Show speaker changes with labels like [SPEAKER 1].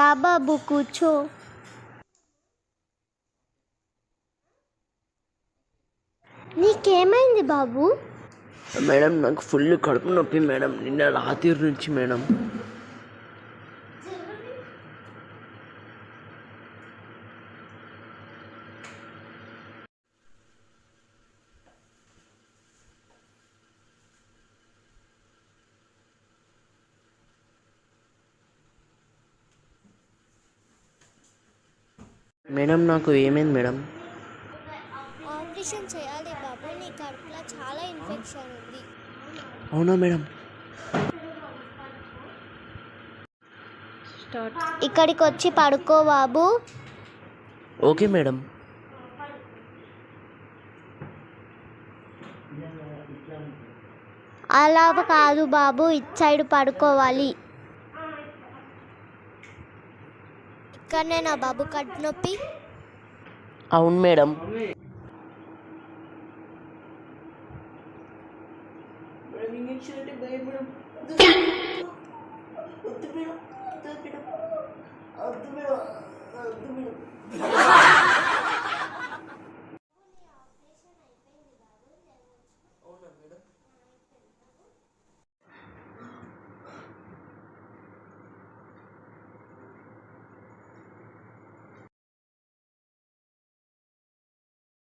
[SPEAKER 1] రా బాబు కూర్చో. నీకేమైంది బాబు?
[SPEAKER 2] మేడం నాకు ఫుల్ కడుపు నొప్పి మేడం, నిన్న రాత్రి నుంచి మేడం. మేడం నాకు ఏమైంది మేడం?
[SPEAKER 1] ఆపరేషన్ చేయాలి బాబు, నీ కడుపులో చాలా ఇన్ఫెక్షన్ ఉంది.
[SPEAKER 2] అవునా మేడం?
[SPEAKER 1] ఇక్కడికి వచ్చి పడుకో బాబు.
[SPEAKER 2] Okay madam.
[SPEAKER 1] అలా కాదు బాబు, ఇటు సైడ్ పడుకోవాలి. ఇక్కడనే నా బాబు కడుపు నొప్పి.
[SPEAKER 2] అవును మేడం.